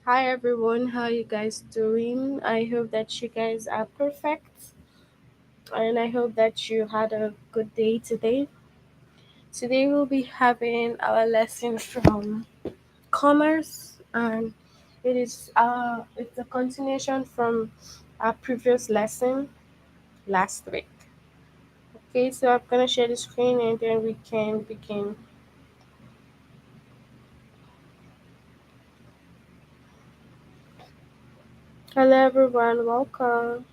Hi everyone, how you guys doing? I hope that you guys are perfect and I hope that you had a good day today. Today we'll be having our lesson from commerce and it's a continuation from our previous lesson last week. Okay, so I'm gonna share the screen and then we can begin. Hello everyone, welcome.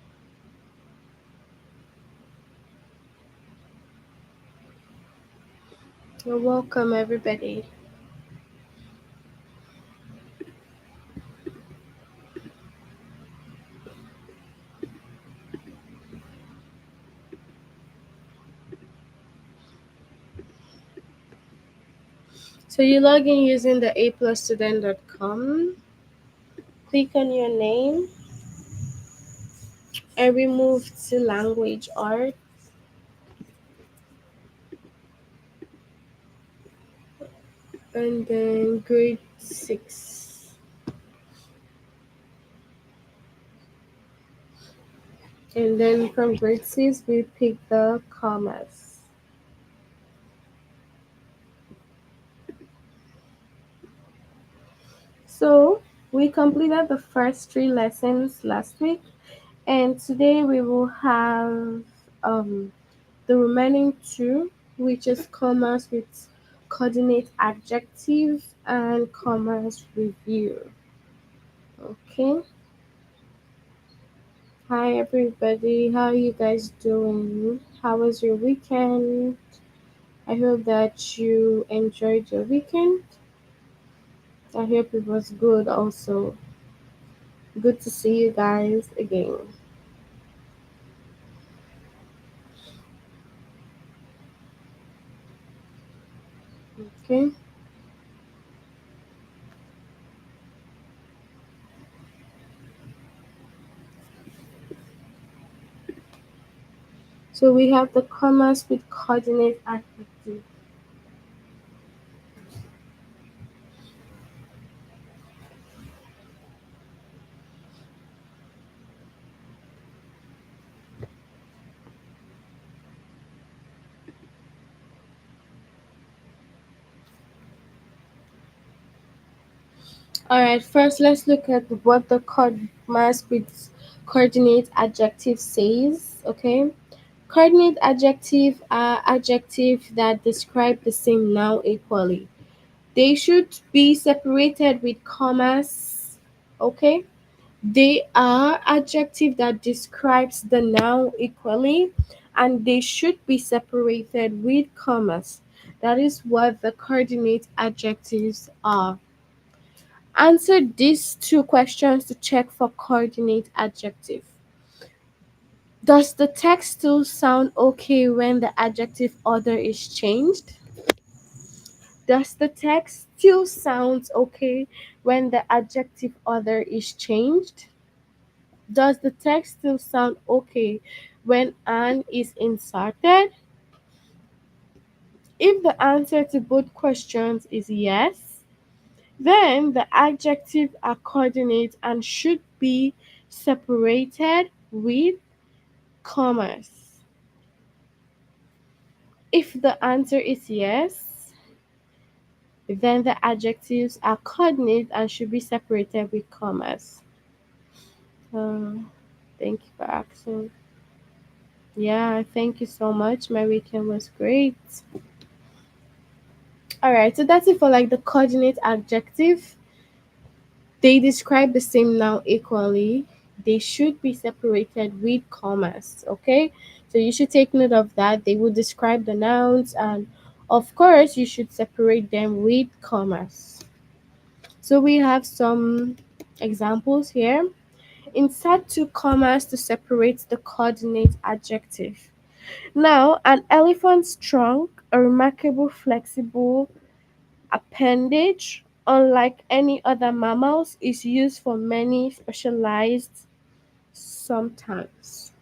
You're welcome everybody. So you log in using the aplusstudent.com. Click on your name and we move to language art and then grade 6. And then from grade 6 we pick the commas. So we completed the first 3 lessons last week and today we will have um, the remaining 2, which is commas with coordinate adjective and commas review. Okay. Hi everybody, how are you guys doing? How was your weekend? I hope that you enjoyed your weekend. I hope it was good also. Good to see you guys again. Okay, so we have the commas with coordinate adjective. Alright, first let's look at what the commas with coordinate adjective says. Okay, coordinate adjective are adjectives that describe the same noun equally. They should be separated with commas. Okay? They are adjective that describes the noun equally and they should be separated with commas. That is what the coordinate adjectives are. Answer these 2 questions to check for coordinate adjective. Does the text still sound okay when the adjective order is changed? Does the text still sound okay when the adjective order is changed? Does the text still sound okay when an is inserted? If the answer to both questions is yes, then the adjectives are coordinate and should be separated with commas. If the answer is yes, then the adjectives are coordinate and should be separated with commas. Um, thank you for asking. Yeah, thank you so much. My weekend was great. All right, so that's it for like the coordinate adjective. They describe the same noun equally. They should be separated with commas. Okay, so you should take note of that. They will describe the nouns, and of course, you should separate them with commas. So we have some examples here. Insert 2 commas to separate the coordinate adjective. Now, an elephant's trunk, a remarkable flexible appendage, unlike any other mammals, is used for many specialized sometimes.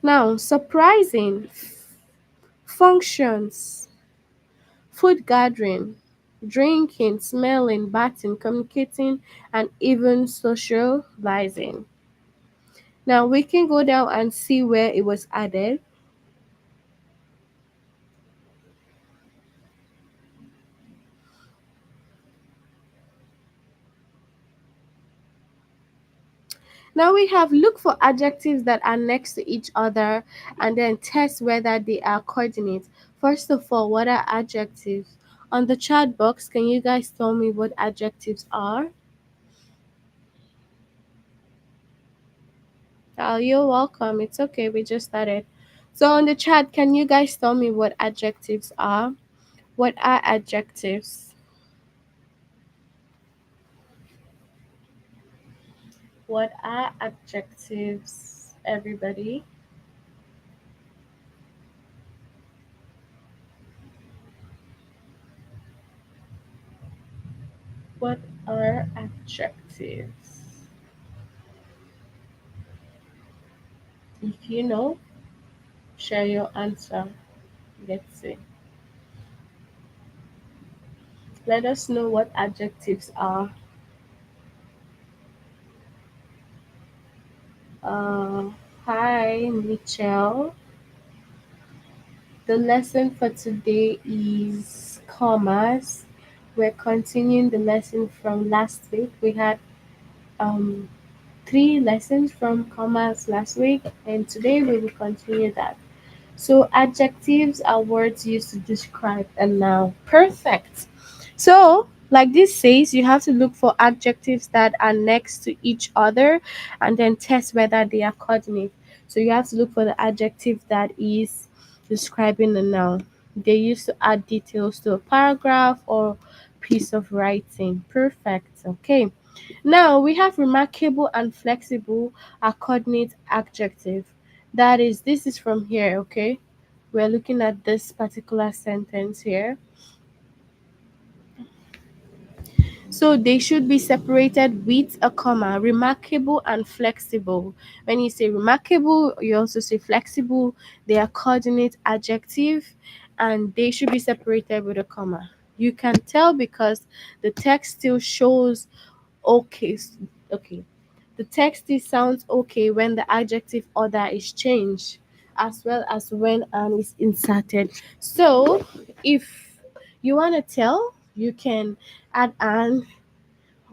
Now, surprising functions, food gathering. drinking, smelling, bathing, communicating, and even socializing. Now we can go down and see where it was added. Now we have look for adjectives that are next to each other and then test whether they are coordinates. First of all, what are adjectives? On the chat box, can you guys tell me what adjectives are? Oh, you're welcome. It's okay. We just started. So on the chat, can you guys tell me what adjectives are? What are adjectives? What are adjectives, everybody? What are adjectives? If you know, share your answer. Let's see. Let us know what adjectives are. Uh, Hi, Michelle. The lesson for today is commas. We're continuing the lesson from last week. We had um, three lessons from commas last week, and today we will continue that. So adjectives are words used to describe a noun. Perfect. So, like this says, you have to look for adjectives that are next to each other and then test whether they are coordinate. So you have to look for the adjective that is describing a noun. They used to add details to a paragraph or piece of writing. Perfect. Okay. Now we have remarkable and flexible are coordinate adjective. That is, this is from here, okay? We're looking at this particular sentence here. So they should be separated with a comma, remarkable and flexible. When you say remarkable, you also say flexible. They are coordinate adjective and they should be separated with a comma. You can tell because the text still shows okay. Okay. The text still sounds okay when the adjective order is changed, as well as when an is inserted. So, if you want to tell, you can add an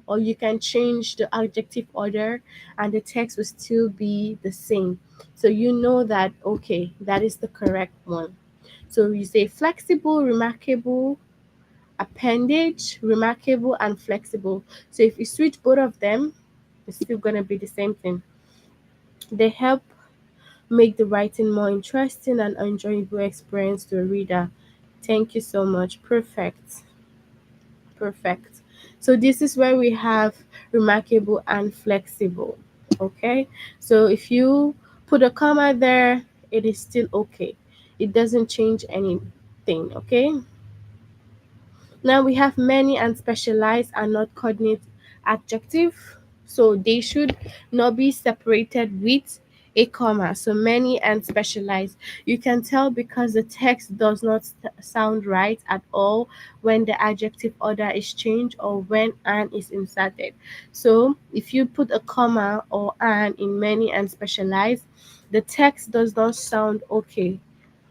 or you can change the adjective order and the text will still be the same. So you know that okay, that is the correct one. So you say flexible, remarkable, appendage, remarkable, and flexible. So if you switch both of them, it's still gonna be the same thing. They help make the writing more interesting and enjoyable experience to a reader. Thank you so much. Perfect. Perfect. So this is where we have remarkable and flexible. Okay. So if you put a comma there, it is still okay. It doesn't change anything. Okay. Now we have many and specialized are not coordinate adjective, so they should not be separated with a comma. So many and specialized. You can tell because the text does not sound right at all when the adjective order is changed or when an is inserted. So if you put a comma or an in many and specialized, the text does not sound okay.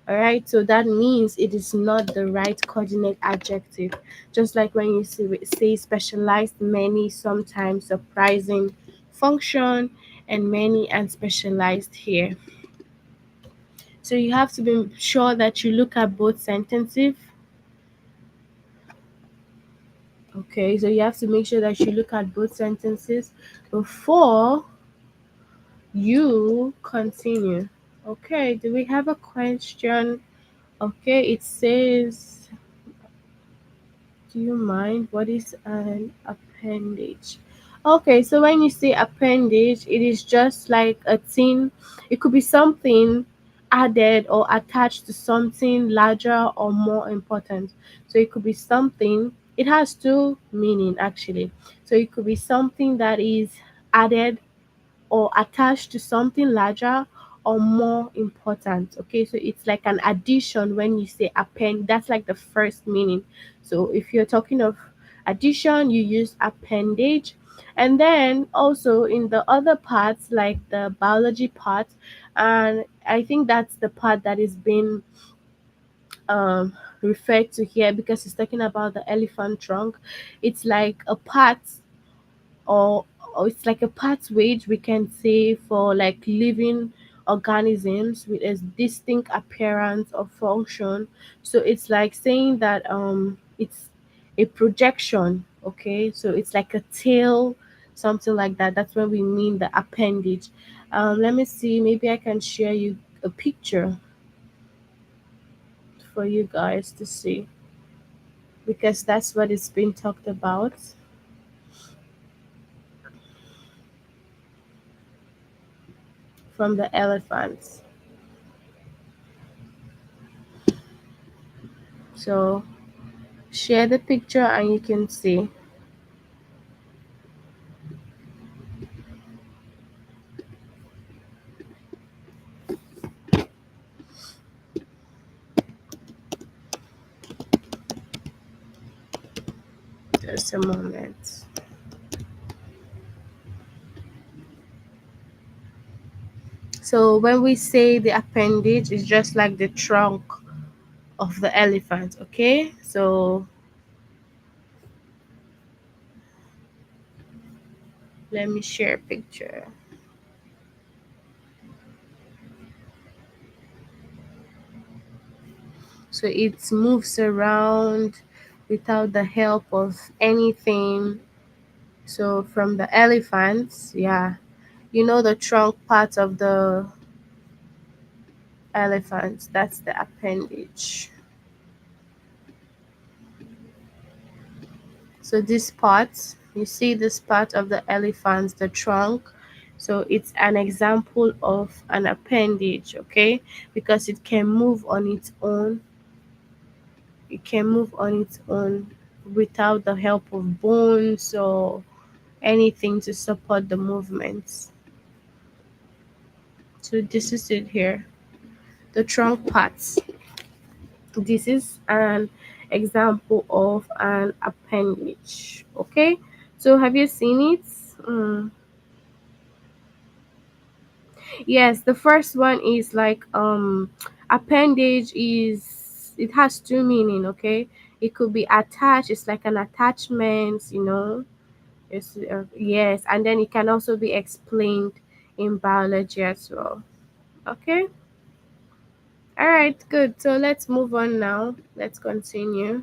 All right, so that means it is not the right coordinate adjective. Just like when you say specialized, many, sometimes, surprising, function, and many and specialized here. So you have to be sure that you look at both sentences. Okay, so you have to make sure that you look at both sentences before you continue. Okay, do we have a question? Okay, it says, do you mind? What is an appendage? Okay, so when you say appendage, it is just like a thing. It could be something added or attached to something larger or more important. So it could be something, it has two meaning actually. So it could be something that is added or attached to something larger, or more important. Okay, so it's like an addition when you say append. That's like the first meaning. So if you're talking of addition, you use appendage. And then also in the other parts, like the biology part, and I think that's the part that is being referred to here because it's talking about the elephant trunk. It's like a part, or, or it's like a pathway we can say for like living organisms with a distinct appearance or function. So it's like saying that it's a projection. Okay, so it's like a tail, something like that. That's when we mean the appendage. Let me see, maybe I can share you a picture for you guys to see, because that's what is being talked about from the elephants. So share the picture and you can see. Just a moment. So when we say the appendage, it's just like the trunk of the elephant. Okay, so let me share a picture. So it moves around without the help of anything. So from the elephants, yeah, you know the trunk part of the elephant, that's the appendage. So this part, you see this part of the elephant, the trunk. So it's an example of an appendage, okay? Because it can move on its own. It can move on its own without the help of bones or anything to support the movements. So this is it here. The trunk parts. This is an example of an appendage, okay? So have you seen it? Mm. Yes, the first one is like appendage is, it has two meaning, okay? It could be attached, it's like an attachment, you know. It's yes, and then it can also be explained in biology as well. Okay? All right, good. So let's move on now. Let's continue.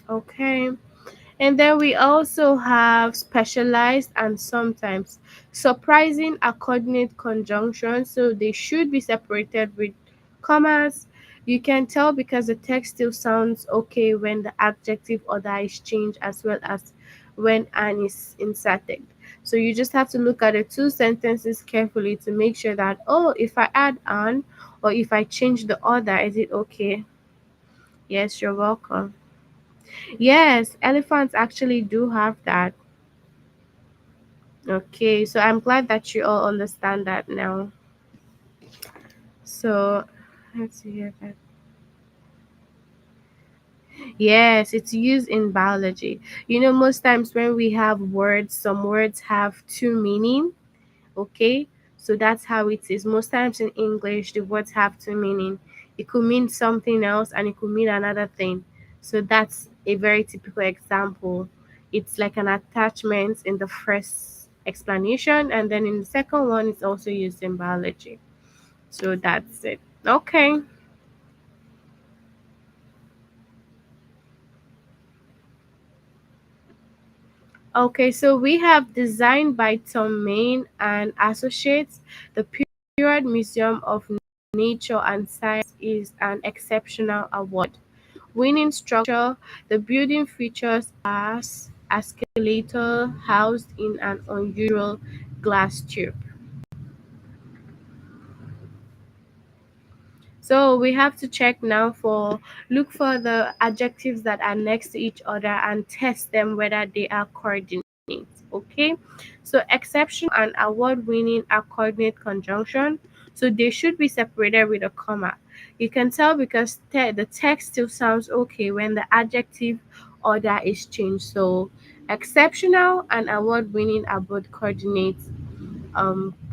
Okay. And then we also have specialized and sometimes surprising a coordinate conjunction. So they should be separated with commas. You can tell because the text still sounds okay when the adjective order is changed as well as when an is inserted. So you just have to look at the two sentences carefully to make sure that, oh, if I add an or if I change the order, is it okay? Yes, you're welcome. Yes, elephants actually do have that. Okay, so I'm glad that you all understand that now. So let's see here. Yes, it's used in biology. You know, most times when we have words, some words have two meaning. Okay, so that's how it is. Most times in English, the words have two meaning. It could mean something else and it could mean another thing. So that's a very typical example. It's like an attachment in the first explanation, and then in the second one, it's also used in biology. So that's it. Okay. Okay, so we have designed by Tom Main and Associates. The Period Museum of Nature and Science is an exceptional award. Winning structure, the building features as escalator housed in an unusual glass tube. So we have to check now for look for the adjectives that are next to each other and test them whether they are coordinates. Okay, so exceptional and award winning are coordinate conjunction, so they should be separated with a comma. You can tell because the text still sounds okay when the adjective order is changed. So exceptional and award winning are both coordinates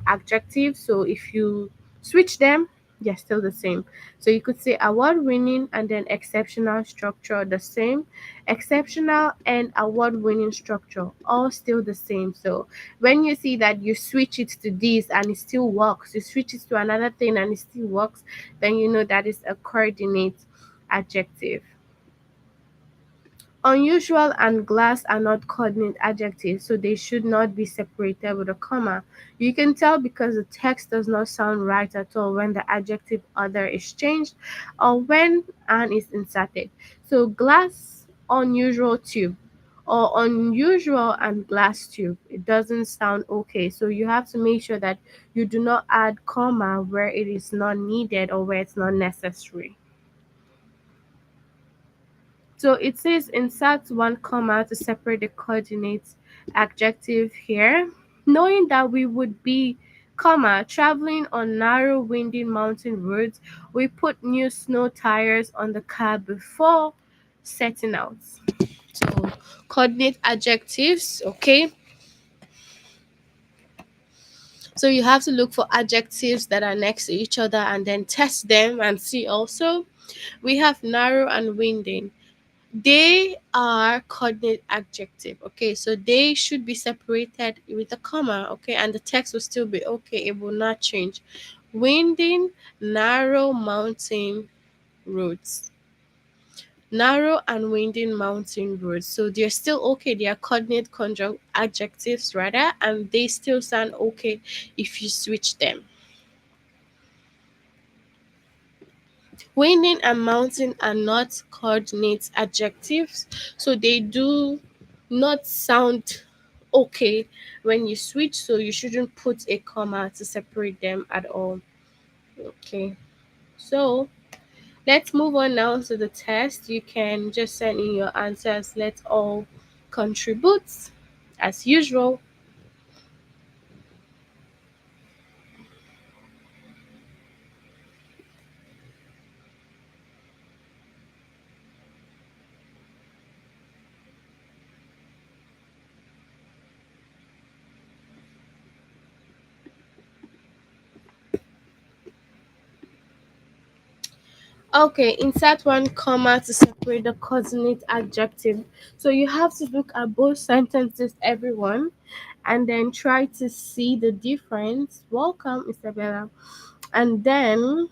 adjectives. So if you switch them, they're still the same. So you could say award winning and then exceptional structure the same. Exceptional and award winning structure all still the same. So when you see that you switch it to this and it still works, you switch it to another thing and it still works, then you know that is a coordinate adjective. Unusual and glass are not coordinate adjectives, so they should not be separated with a comma. You can tell because the text does not sound right at all when the adjective other is changed or when an is inserted. So glass, unusual tube, or unusual and glass tube, it doesn't sound okay. So you have to make sure that you do not add comma where it is not needed or where it's not necessary. So it says insert one comma to separate the coordinates adjective here. Knowing that we would be, comma, traveling on narrow winding mountain roads, we put new snow tires on the car before setting out. So coordinate adjectives, okay? So you have to look for adjectives that are next to each other and then test them and see also. We have narrow and winding. They are coordinate adjective. Okay, so they should be separated with a comma. Okay, and the text will still be okay. It will not change. Winding, narrow mountain roads. Narrow and winding mountain roads. So they're still okay. They are coordinate conjunct adjectives rather, and they still sound okay if you switch them. Winding and mountain are not coordinate adjectives, so they do not sound okay when you switch, so you shouldn't put a comma to separate them at all. Okay, so let's move on now to the test. You can just send in your answers. Let's all contribute as usual. Okay, insert one comma to separate the coordinate adjective. So you have to look at both sentences, everyone, and then try to see the difference. Welcome, Isabella. And then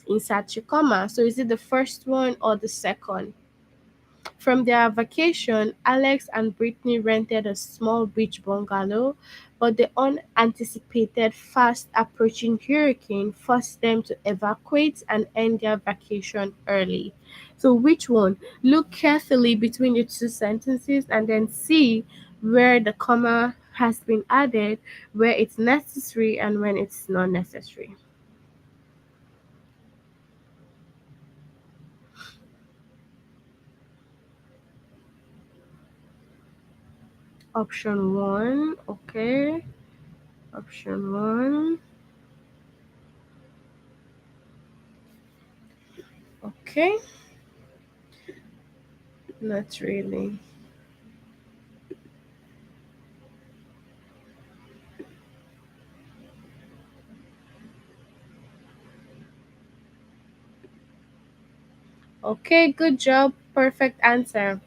insert your comma. So is it the first one or the second? From their vacation, Alex and Brittany rented a small beach bungalow, but the unanticipated fast approaching hurricane forced them to evacuate and end their vacation early. So, which one? Look carefully between the two sentences and then see where the comma has been added, where it's necessary, and when it's not necessary. Option one, okay. Option one, okay. Not really. Okay, good job. Perfect answer.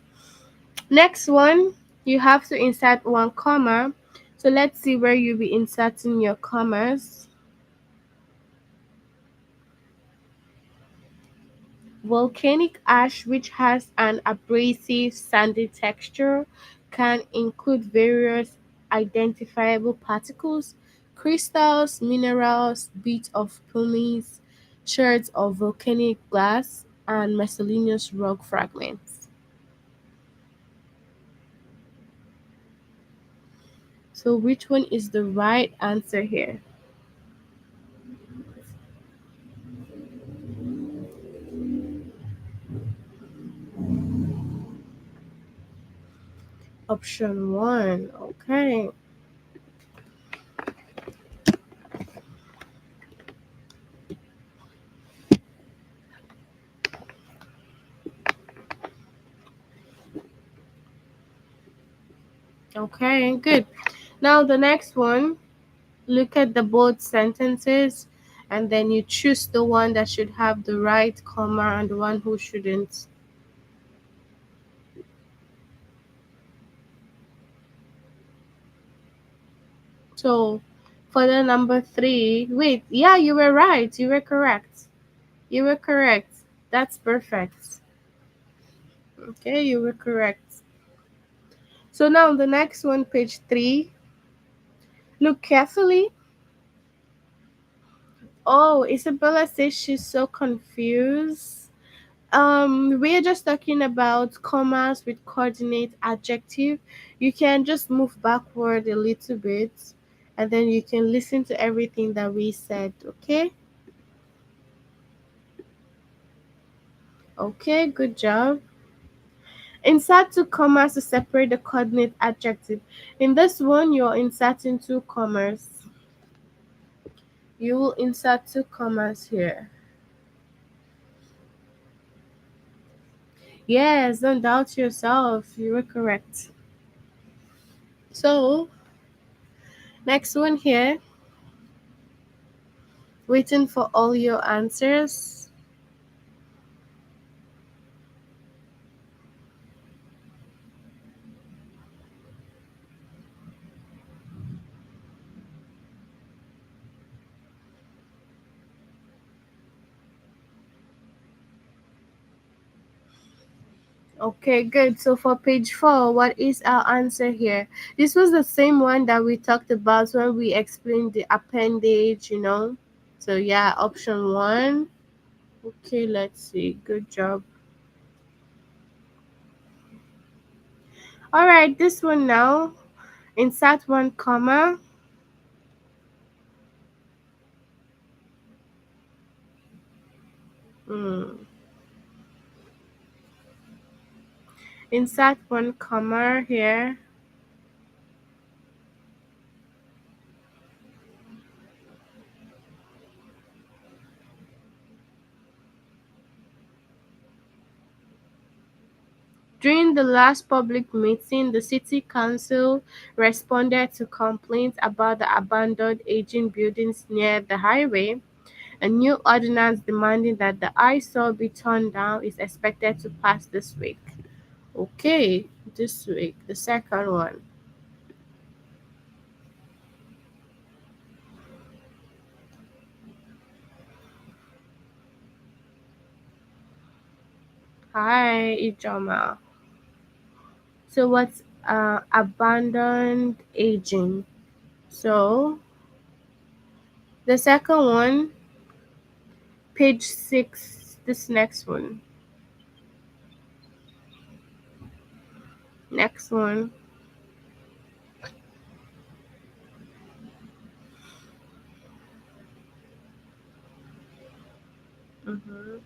Next one, you have to insert one comma. So let's see where you'll be inserting your commas. Volcanic ash, which has an abrasive, sandy texture, can include various identifiable particles, crystals, minerals, bits of pumice, shards of volcanic glass, and miscellaneous rock fragments. So which one is the right answer here? Option one. Okay. Okay, good. Now the next one, look at the both sentences and then you choose the one that should have the right comma and the one who shouldn't. So for the number three, wait, yeah, you were right. You were correct. You were correct. That's perfect. Okay, you were correct. So now the next one, page three. Look carefully. Oh, Isabella says she's so confused. We're just talking about commas with coordinate adjective. You can just move backward a little bit and then you can listen to everything that we said, okay? Okay, good job. Insert two commas to separate the coordinate adjective. In this one, you're inserting two commas. You will insert two commas here. Yes, don't doubt yourself. You were correct. So, next one here. Waiting for all your answers. Okay, good. So for page four, what is our answer here? This was the same one that we talked about when we explained the appendage. So yeah, option one. Okay, let's see. Good job. All right, this one now. Insert one comma. Hmm. Insert one comma here. During the last public meeting, the city council responded to complaints about the abandoned aging buildings near the highway. A new ordinance demanding that the eyesore be torn down is expected to pass this week. Okay, this week, the second one. Hi, Ijoma. So what's abandoned aging? So the second one, page six, this next one. Next one. Mm-hmm.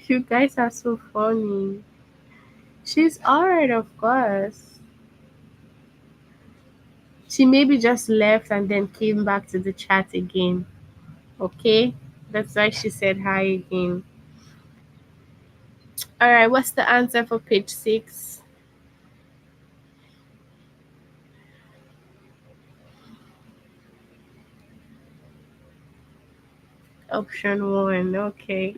You guys are so funny. She's alright, of course. She maybe just left and then came back to the chat again. Okay? That's why she said hi again. Alright, what's the answer for page six? Option one. Okay.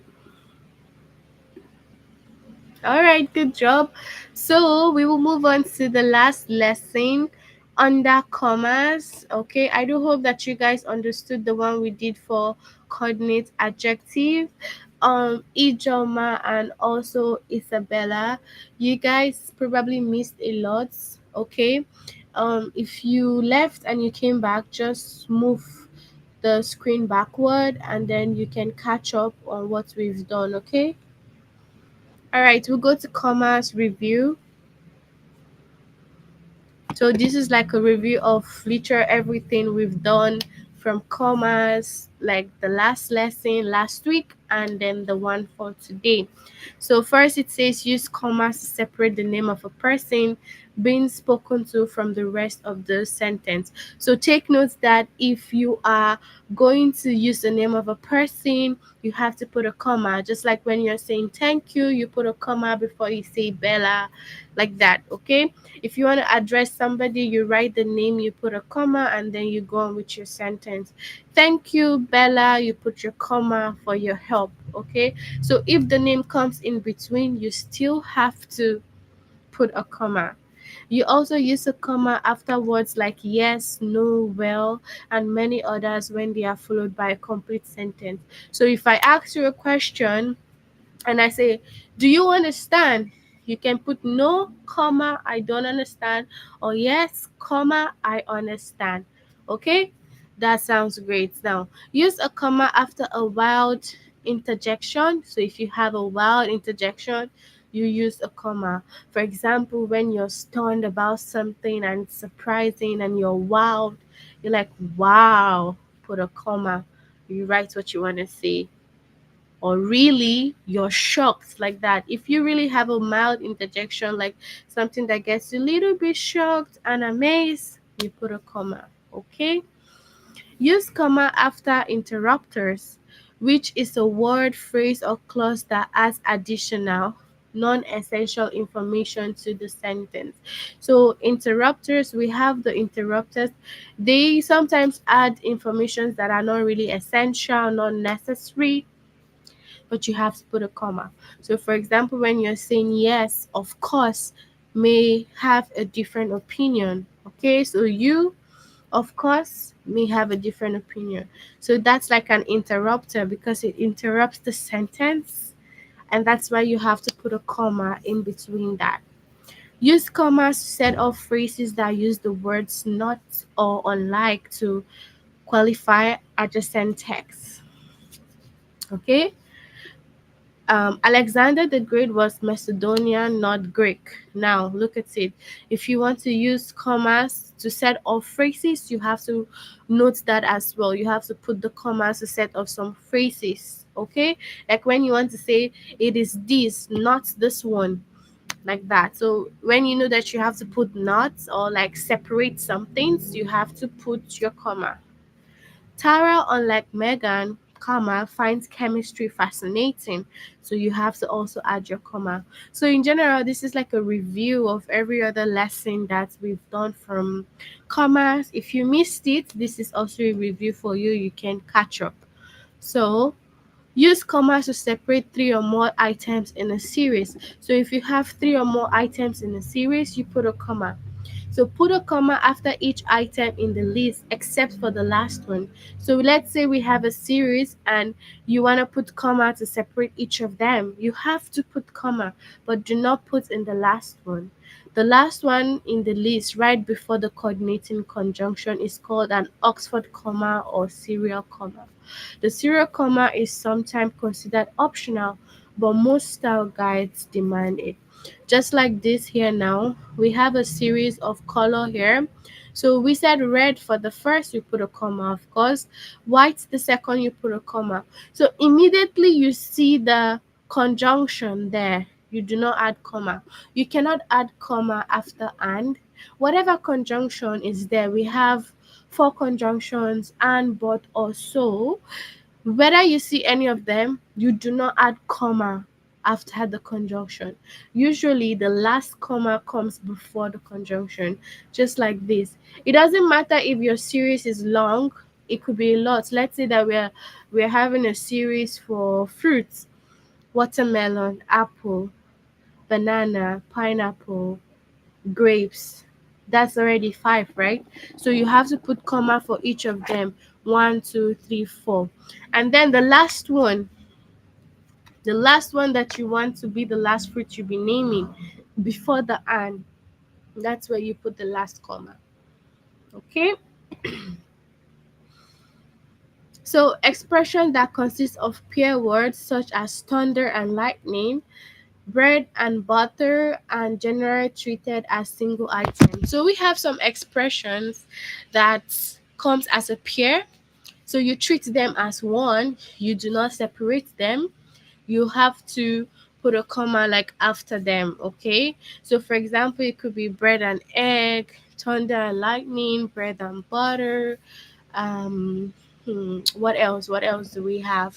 Alright, good job. So we will move on to the last lesson under commas. Okay, I do hope that you guys understood the one we did for coordinate adjective. Ijoma and also Isabella, you guys probably missed a lot. Okay, If you left and you came back, just move the screen backward and then you can catch up on what we've done, okay? All right, we'll go to commas review. So this is like a review of literally everything we've done from commas, like the last lesson last week and then the one for today. So first it says use commas to separate the name of a person being spoken to from the rest of the sentence. So take note that if you are going to use the name of a person, you have to put a comma. Just like when you're saying thank you, you put a comma before you say Bella, like that, okay? If you want to address somebody, you write the name, you put a comma, and then you go on with your sentence. Thank you, Bella, you put your comma for your help, okay? So if the name comes in between, you still have to put a comma. You also use a comma after words like yes, no, well, and many others when they are followed by a complete sentence. So if I ask you a question, and I say, do you understand? You can put no, comma, I don't understand, or yes, comma, I understand. Okay? That sounds great. Now, use a comma after a wild interjection. So if you have a wild interjection, you use a comma. For example, when you're stunned about something and it's surprising and you're wild, you're like, wow, put a comma. You write what you want to say, or really you're shocked, like that. If you really have a mild interjection, like something that gets you a little bit shocked and amazed, you put a comma, okay? Use comma after interrupters, which is a word, phrase, or clause that adds additional non-essential information to the sentence. So interrupters, we have the interrupters. They sometimes add information that are not really essential, not necessary, but you have to put a comma. So, for example, when you're saying yes, of course, may have a different opinion. Okay, so you, of course, may have a different opinion. So, that's like an interrupter because it interrupts the sentence, and that's why you have to put a comma in between that. Use commas to set off phrases that use the words not or unlike to qualify adjacent text. Okay, Alexander the Great was Macedonian, not Greek. Now, look at it. If you want to use commas to set off phrases, you have to note that as well. You have to put the commas to set off some phrases, okay? Like when you want to say, it is this, not this one, like that. So, when you know that you have to put not or like separate some things, you have to put your comma. Tara, unlike Megan, comma, finds chemistry fascinating. So you have to also add your comma. So in general, this is like a review of every other lesson that we've done from commas. If you missed it, this is also a review for you. You can catch up. So use commas to separate three or more items in a series. So if you have three or more items in a series, you put a comma. So put a comma after each item in the list except for the last one. So let's say we have a series and you want to put comma to separate each of them. You have to put comma, but do not put in the last one. The last one in the list right before the coordinating conjunction is called an Oxford comma or serial comma. The serial comma is sometimes considered optional, but most style guides demand it. Just like this here now, we have a series of color here. So we said red for the first, you put a comma, of course. White, the second, you put a comma. So immediately you see the conjunction there. You do not add comma. You cannot add comma after and. Whatever conjunction is there, we have four conjunctions: and, but, or, so. Whether you see any of them, you do not add comma after the conjunction. Usually the last comma comes before the conjunction, just like this. It doesn't matter if your series is long, it could be a lot. Let's say that we're having a series for fruits: watermelon, apple, banana, pineapple, grapes. That's already five, right? So you have to put comma for each of them. One, two, three, four. And then the last one that you want to be the last fruit you be naming before the and. That's where you put the last comma. Okay. So expression that consists of pair words such as thunder and lightning, bread and butter, and generally treated as single items. So we have some expressions that comes as a pair. So you treat them as one, you do not separate them. You have to put a comma like after them, okay? So for example, it could be bread and egg, thunder and lightning, bread and butter. Um, what else? What else do we have?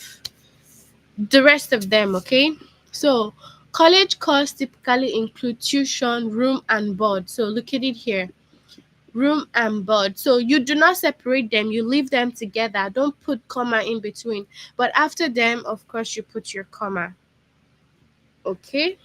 The rest of them, okay? So college costs typically include tuition, room, and board. So look at it here, room and board. So you do not separate them, you leave them together. Don't put comma in between. But after them, of course, you put your comma. Okay.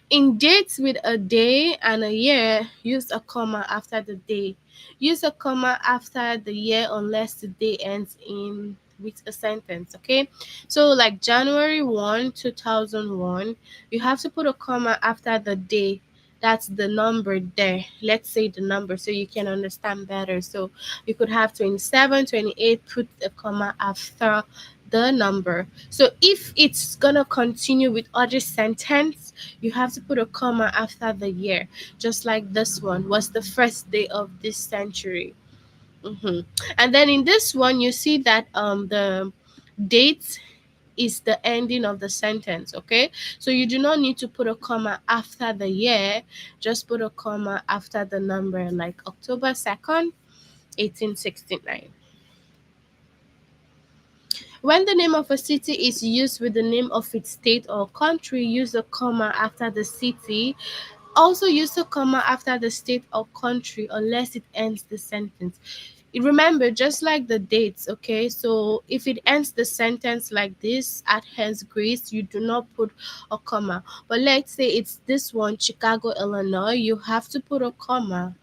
In dates with a day and a year, use a comma after the day. Use a comma after the year unless the day ends in with a sentence, okay? So like January 1, 2001, you have to put a comma after the day. That's the number there. Let's say the number so you can understand better. So you could have 27, 28, put a comma after the number. So if it's gonna continue with other sentence, you have to put a comma after the year, just like this one was the first day of this century. hmm And then in this one, you see that the date is the ending of the sentence. Okay, so you do not need to put a comma after the year, just put a comma after the number, like October 2nd, 1869. When the name of a city is used with the name of its state or country, use a comma after the city. Also use a comma after the state or country unless it ends the sentence. Remember, just like the dates, okay? So if it ends the sentence like this, at hence Greece, you do not put a comma. But let's say it's this one, Chicago, Illinois, you have to put a comma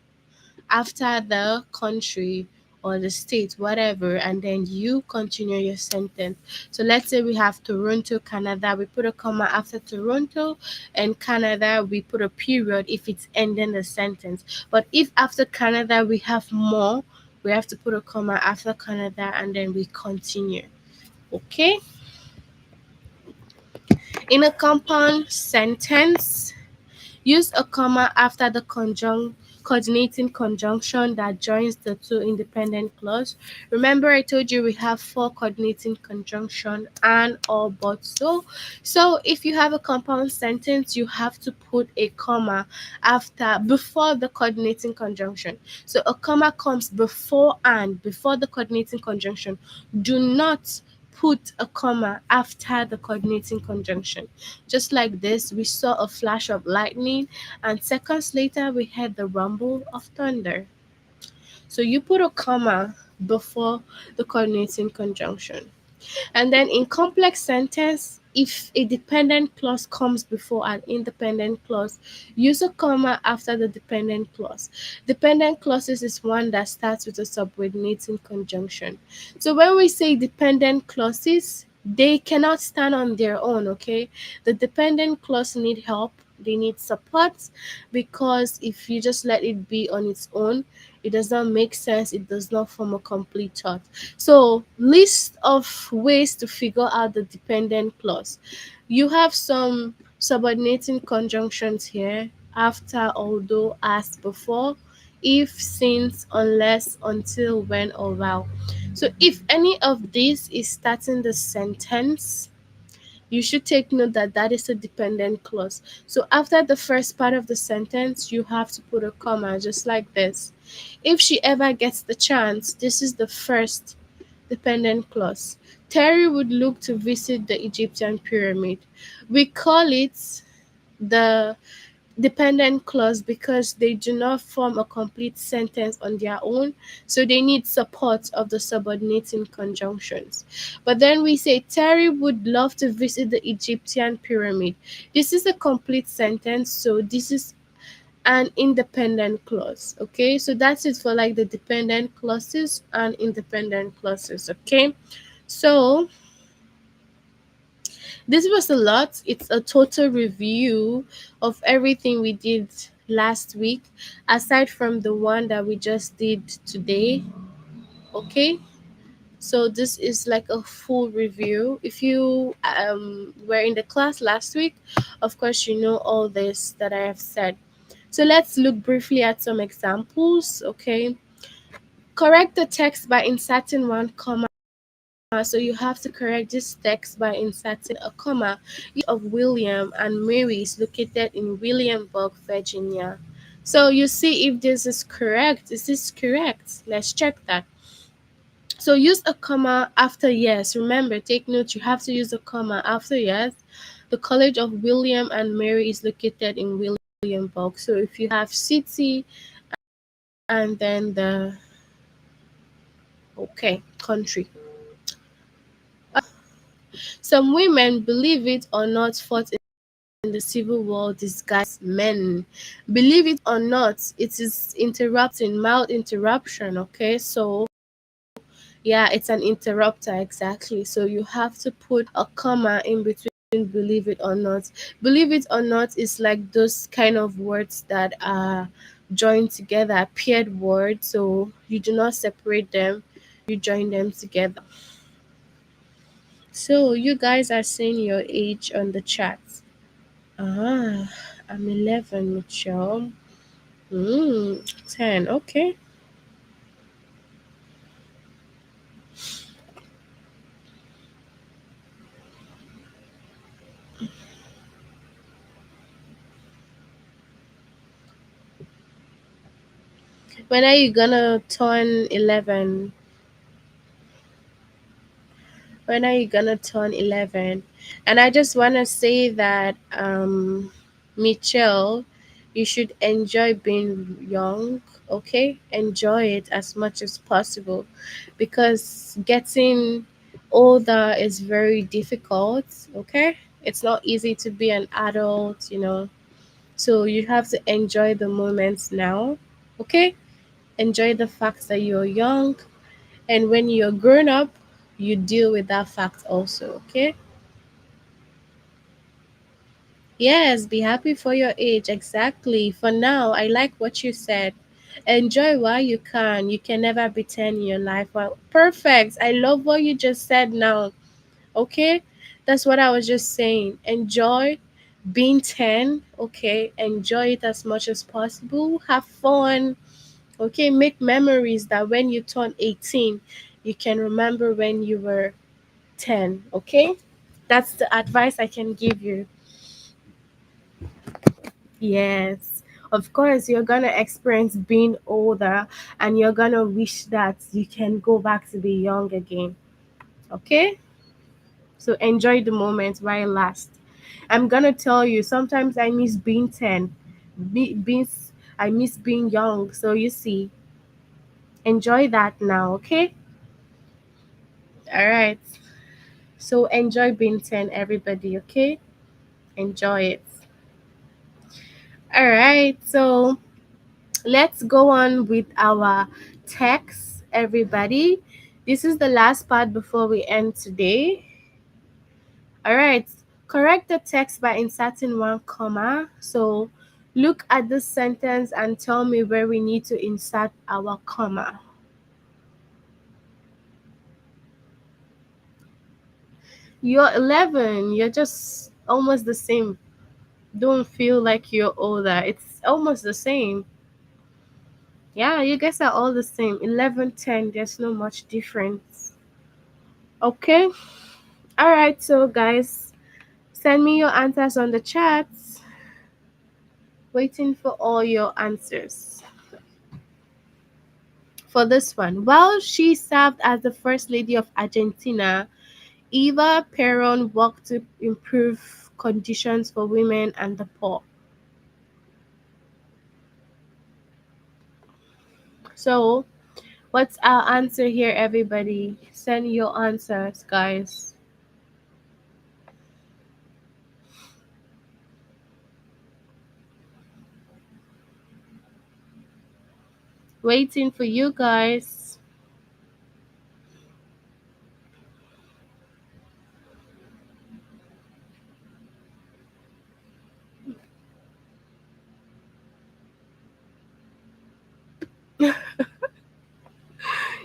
after the country or the state, whatever, and then you continue your sentence. So let's say we have Toronto, Canada, we put a comma after Toronto, and Canada, we put a period if it's ending the sentence. But if after Canada we have more, we have to put a comma after Canada and then we continue. Okay? In a compound sentence, use a comma after the coordinating conjunction that joins the two independent clause. Remember I told you we have four coordinating conjunction: and, or, but, so. So if you have a compound sentence, you have to put a comma before the coordinating conjunction. So a comma comes before and, before the coordinating conjunction. Do not put a comma after the coordinating conjunction. Just like this, we saw a flash of lightning, and seconds later, we heard the rumble of thunder. So you put a comma before the coordinating conjunction. And then in complex sentence, if a dependent clause comes before an independent clause, use a comma after the dependent clause. Dependent clauses is one that starts with a subordinating conjunction. So when we say dependent clauses, they cannot stand on their own, okay? The dependent clause need help, they need support, because if you just let it be on its own, it does not make sense, it does not form a complete thought. So, list of ways to figure out the dependent clause. You have some subordinating conjunctions here: after, although, as, before, if, since, unless, until, when, or while. So, if any of these is starting the sentence, you should take note that that is a dependent clause. So after the first part of the sentence, you have to put a comma just like this. If she ever gets the chance, this is the first dependent clause. Terry would look to visit the Egyptian pyramid. We call it the dependent clause because they do not form a complete sentence on their own, so they need support of the subordinating conjunctions. But then we say Terry would love to visit the Egyptian pyramid. This is a complete sentence, so this is an independent clause. Okay, so that's it for like the dependent clauses and independent clauses. Okay, so this was a lot. It's a total review of everything we did last week, aside from the one that we just did today. Okay, so this is like a full review. If you were in the class last week, of course you know all this that I have said. So let's look briefly at some examples. Okay, correct the text by inserting one comma. So you have to correct this text by inserting a comma. Of William and Mary is located in Williamsburg, Virginia. So you see if this is correct. Is this correct? Let's check that. So use a comma after yes. Remember, take note, you have to use a comma after yes. The College of William and Mary is located in Williamsburg. So if you have city and then the okay country. Some women, believe it or not, fought in the Civil War disguised men. Believe it or not, it is interrupting, mild interruption. Okay, so yeah, it's an interrupter exactly. So you have to put a comma in between believe it or not. Believe it or not is like those kind of words that are joined together, paired words. So you do not separate them, you join them together. So you guys are saying your age on the chat. Ah, I'm 11, Michelle. 10. Okay. When are you gonna turn 11? When are you gonna turn 11? And I just want to say that, Michelle, you should enjoy being young, okay? Enjoy it as much as possible because getting older is very difficult, okay? It's not easy to be an adult, you know. So you have to enjoy the moments now, okay? Enjoy the fact that you're young, and when you're grown up, you deal with that fact also, okay? Yes, be happy for your age. Exactly. For now, I like what you said. Enjoy while you can. You can never be 10 in your life. Well, perfect. I love what you just said now. Okay? That's what I was just saying. Enjoy being 10. Okay? Enjoy it as much as possible. Have fun. Okay? Make memories that when you turn 18, you can remember when you were 10. Okay? That's the advice I can give you. Yes. Of course, you're going to experience being older and you're going to wish that you can go back to be young again. Okay? So enjoy the moment while it lasts. I'm going to tell you, sometimes I miss being 10. Being, I miss being young. So you see, enjoy that now. Okay? All right. So enjoy being 10, everybody. Okay? Enjoy it. All right. So let's go on with our text, everybody. This is the last part before we end today. All right. Correct the text by inserting one comma. So look at this sentence and tell me where we need to insert our comma. You're 11. You're just almost the same. Don't feel like you're older. It's almost the same. Yeah, you guys are all the same. 11, 10. There's no much difference. Okay. All right. So, guys, send me your answers on the chat. Waiting for all your answers. For this one, while she served as the First Lady of Argentina, Eva Perón worked to improve conditions for women and the poor. So, what's our answer here, everybody? Send your answers, guys. Waiting for you guys.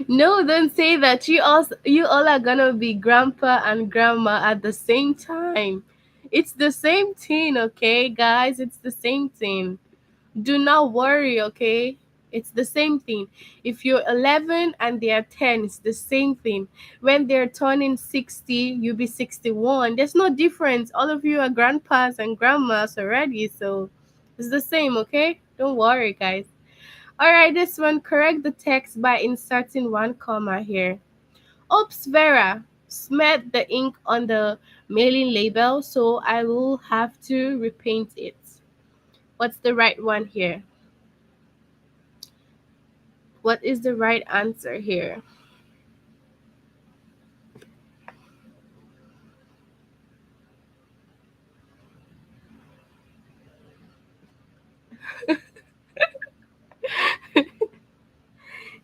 No, don't say that. You all are gonna be grandpa and grandma at the same time. It's the same thing, okay, guys? It's the same thing. Do not worry, okay? It's the same thing. If you're 11 and they are 10, it's the same thing. When they're turning 60, you'll be 61. There's no difference. All of you are grandpas and grandmas already, so it's the same, okay? Don't worry, guys. All right, this one, correct the text by inserting one comma here. Oops, Vera, smeared the ink on the mailing label, so I will have to repaint it. What's the right one here? What is the right answer here?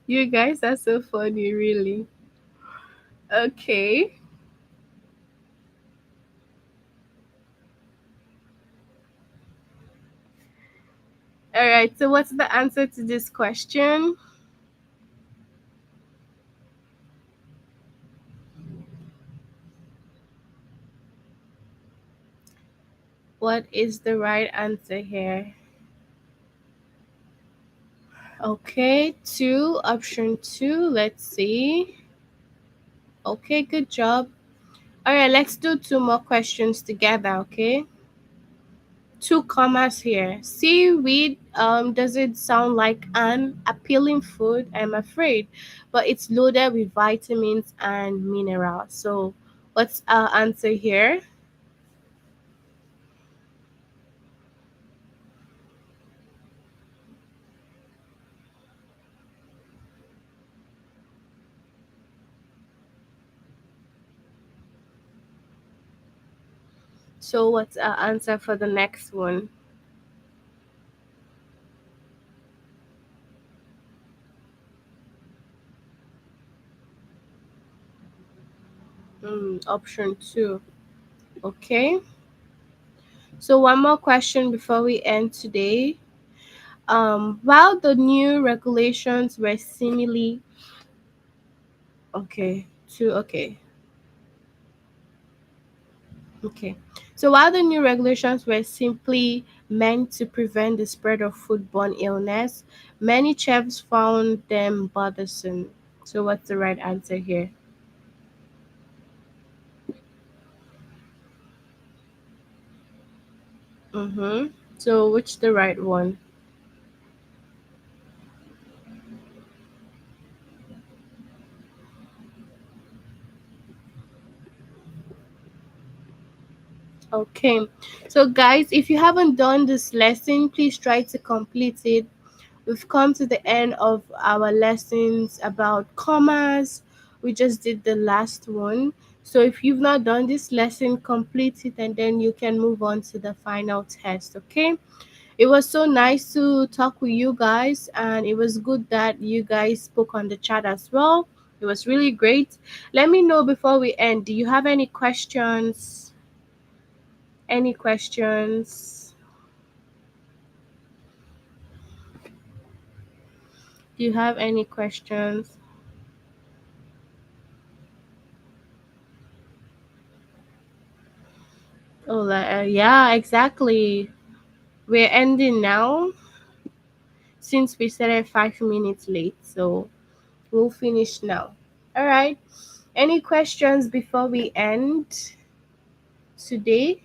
You guys are so funny, really. Okay. All right. So, what's the answer to this question? What is the right answer here? Okay, two, option two. Let's see. Okay, good job. All right, let's do two more questions together, okay? Two commas here. Seaweed, does it sound like an appealing food? I'm afraid, but it's loaded with vitamins and minerals. So, what's our answer here? So, what's our answer for the next one? Option two. Okay. So, one more question before we end today. While the new regulations were seemingly okay, two. Okay. Okay. So while the new regulations were simply meant to prevent the spread of foodborne illness, many chefs found them bothersome. So what's the right answer here? Mm-hmm. So which the right one? Okay. So guys, if you haven't done this lesson, please try to complete it. We've come to the end of our lessons about commas. We just did the last one. So if you've not done this lesson, complete it and then you can move on to the final test, okay? It was so nice to talk with you guys, and it was good that you guys spoke on the chat as well. It was really great. Let me know before we end. Do you have any questions? Any questions? Do you have any questions? Oh, yeah, exactly. We're ending now since we started 5 minutes late, so we'll finish now. All right. Any questions before we end today?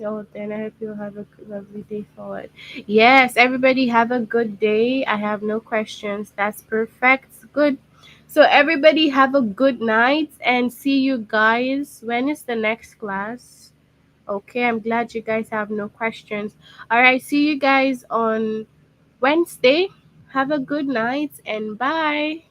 Oh, then I hope you have a lovely day forward. Yes, everybody have a good day. I have no questions. That's perfect. Good. So everybody have a good night and see you guys. When is the next class? Okay, I'm glad you guys have no questions. All right, see you guys on Wednesday. Have a good night and bye.